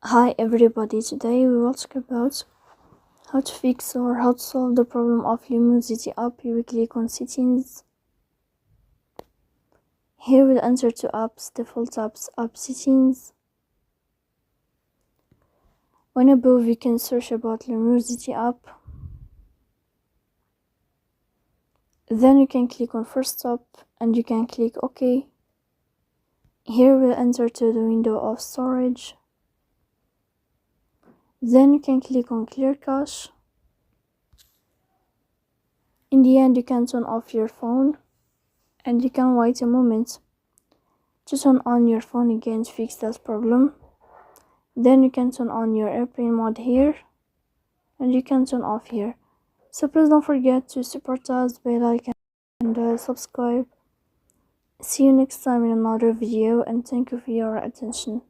Hi everybody, today we will talk about how to fix or how to solve the problem of Lumosity app. You will click on settings. Here we'll enter to apps, default apps, app settings. When above you can search about Lumosity app. Then you can click on first stop and you can click OK. Here we'll enter to the window of storage. Then you can click on clear cache. In the end you can turn off your phone and you can wait a moment to turn on your phone again to fix that problem. Then you can turn on your airplane mode here and you can turn off here. So please don't forget to support us by like and subscribe. See you next time in another video and thank you for your attention.